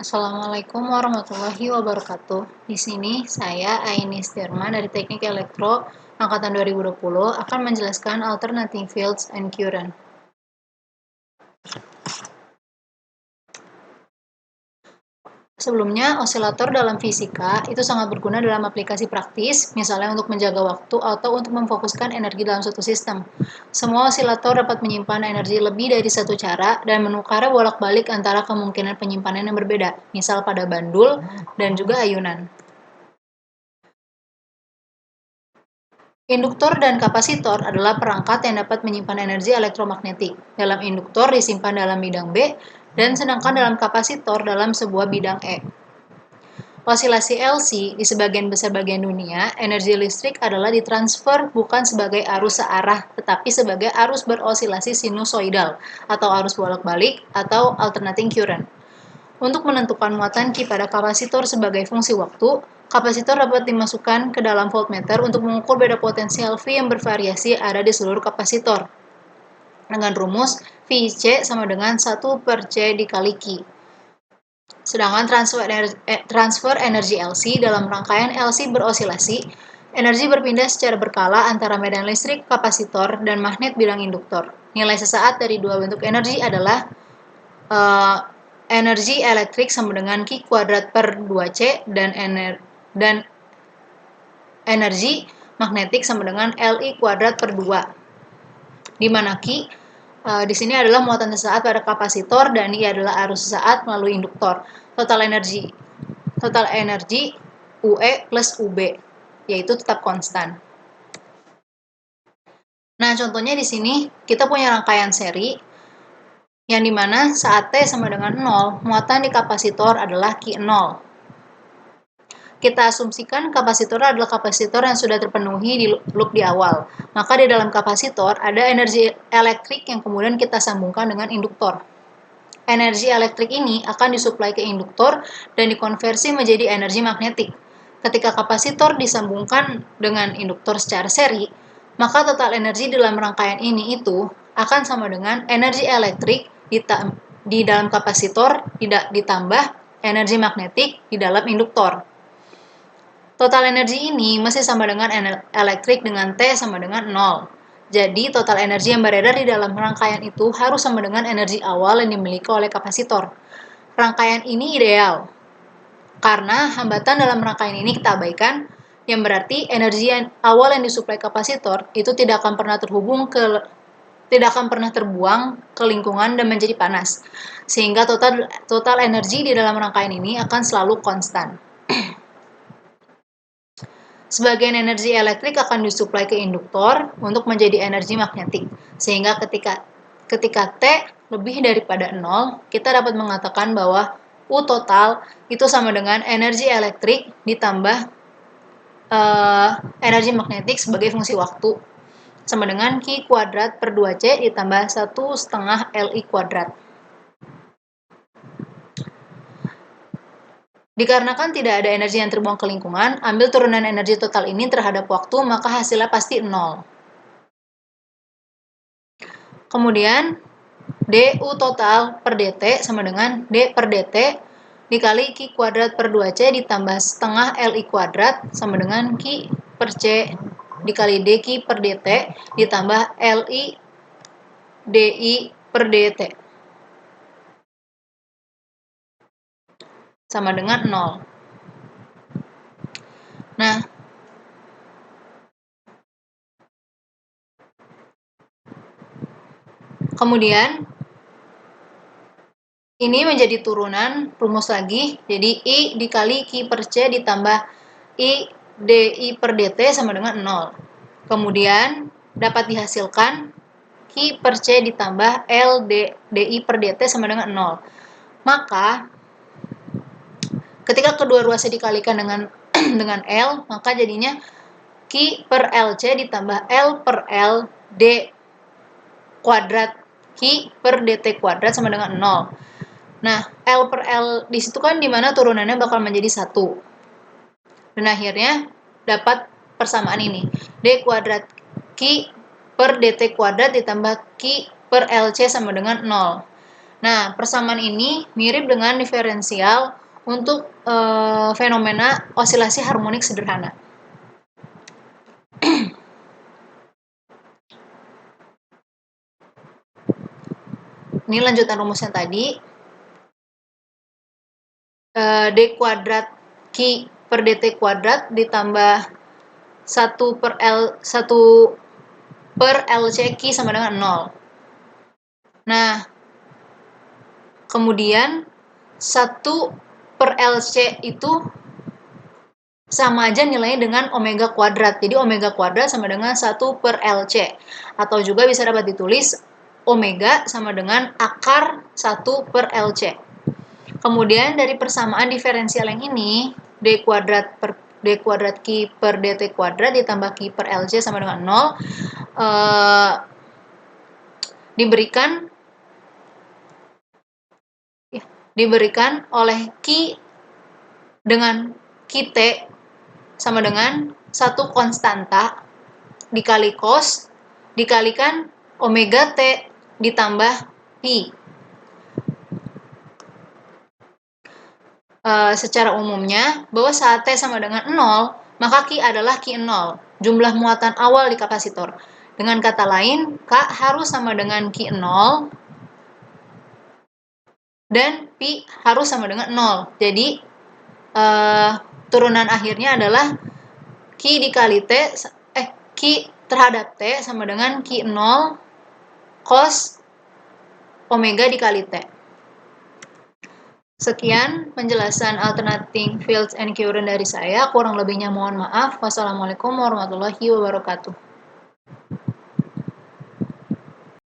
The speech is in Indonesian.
Assalamualaikum warahmatullahi wabarakatuh. Di sini saya Ainis Firman dari Teknik Elektro angkatan 2020 akan menjelaskan alternating fields and current. Sebelumnya, osilator dalam fisika itu sangat berguna dalam aplikasi praktis, misalnya untuk menjaga waktu atau untuk memfokuskan energi dalam suatu sistem. Semua osilator dapat menyimpan energi lebih dari satu cara dan menukarnya bolak-balik antara kemungkinan penyimpanan yang berbeda, misal pada bandul dan juga ayunan. Induktor dan kapasitor adalah perangkat yang dapat menyimpan energi elektromagnetik. Dalam induktor disimpan dalam bidang B, dan sedangkan dalam kapasitor dalam sebuah bidang E. Osilasi LC di sebagian besar bagian dunia, energi listrik adalah ditransfer bukan sebagai arus searah, tetapi sebagai arus berosilasi sinusoidal, atau arus bolak-balik, atau alternating current. Untuk menentukan muatan Q pada kapasitor sebagai fungsi waktu, kapasitor dapat dimasukkan ke dalam voltmeter untuk mengukur beda potensial V yang bervariasi ada di seluruh kapasitor. Dengan rumus VC sama dengan 1 per C dikali Q. Sedangkan transfer energi LC dalam rangkaian LC berosilasi, energi berpindah secara berkala antara medan listrik, kapasitor, dan magnet bidang induktor. Nilai sesaat dari dua bentuk energi adalah energi elektrik sama dengan Q kuadrat per 2C dan energi magnetik sama dengan Li kuadrat per 2. Di mana Q di sini adalah muatan sesaat pada kapasitor dan I adalah arus sesaat melalui induktor. Total energi UE plus UB, yaitu tetap konstan. Nah, contohnya di sini kita punya rangkaian seri yang dimana saat T sama dengan 0, muatan di kapasitor adalah Q0. Kita asumsikan kapasitor adalah kapasitor yang sudah terpenuhi di loop di awal. Maka di dalam kapasitor ada energi elektrik yang kemudian kita sambungkan dengan induktor. Energi elektrik ini akan disuplai ke induktor dan dikonversi menjadi energi magnetik. Ketika kapasitor disambungkan dengan induktor secara seri, maka total energi dalam rangkaian ini itu akan sama dengan energi elektrik di dalam kapasitor ditambah energi magnetik di dalam induktor. Total energi ini masih sama dengan elektrik dengan T sama dengan 0. Jadi, total energi yang beredar di dalam rangkaian itu harus sama dengan energi awal yang dimiliki oleh kapasitor. Rangkaian ini ideal, karena hambatan dalam rangkaian ini kita abaikan, yang berarti energi yang awal yang disuplai kapasitor itu tidak akan pernah terbuang ke lingkungan dan menjadi panas, sehingga total energi di dalam rangkaian ini akan selalu konstan. Sebagian energi elektrik akan disuplai ke induktor untuk menjadi energi magnetik, sehingga ketika T lebih daripada 0, kita dapat mengatakan bahwa U total itu sama dengan energi elektrik ditambah energi magnetik sebagai fungsi waktu, sama dengan Q kuadrat per 2C ditambah 1,5 Li kuadrat. Dikarenakan tidak ada energi yang terbuang ke lingkungan, ambil turunan energi total ini terhadap waktu, maka hasilnya pasti 0. Kemudian, dU total per dt sama dengan d per dt dikali Q kuadrat per 2C ditambah setengah Li kuadrat sama dengan Q per C dikali dQ per dt ditambah Li dI per dt. Sama dengan 0. Nah, kemudian ini menjadi turunan rumus lagi, jadi I dikali Q per C ditambah I dI per dt sama dengan 0. Kemudian dapat dihasilkan Q per C ditambah L dI per dt sama dengan 0. Maka ketika kedua ruasnya dikalikan dengan L, maka jadinya Q per LC ditambah L per L D kuadrat Q per dt kuadrat sama dengan 0. Nah, L per L di situ kan dimana turunannya bakal menjadi 1. Dan akhirnya dapat persamaan ini. D kuadrat Q per dt kuadrat ditambah Q per LC sama dengan 0. Nah, persamaan ini mirip dengan diferensial untuk fenomena osilasi harmonik sederhana. Ini lanjutan rumusnya tadi. D kuadrat Q per dt kuadrat ditambah 1 per LC Q sama dengan 0. Nah, kemudian 1 per LC itu sama aja nilainya dengan omega kuadrat. Jadi omega kuadrat sama dengan 1 per LC. Atau juga bisa dapat ditulis omega sama dengan akar 1 per LC. Kemudian dari persamaan diferensial yang ini, D kuadrat Q per dt kuadrat ditambah Q per LC sama dengan 0, diberikan oleh Q dengan Q T sama dengan satu konstanta dikali cos dikalikan omega T ditambah pi. Secara umumnya, bahwa saat T sama dengan 0, maka Q adalah Q0, jumlah muatan awal di kapasitor. Dengan kata lain, K harus sama dengan Q0 dan pi harus sama dengan 0. Jadi, turunan akhirnya adalah Q dikali T, Q terhadap T sama dengan Q0 cos omega dikali T. Sekian penjelasan alternating fields and current dari saya. Kurang lebihnya mohon maaf. Wassalamualaikum warahmatullahi wabarakatuh.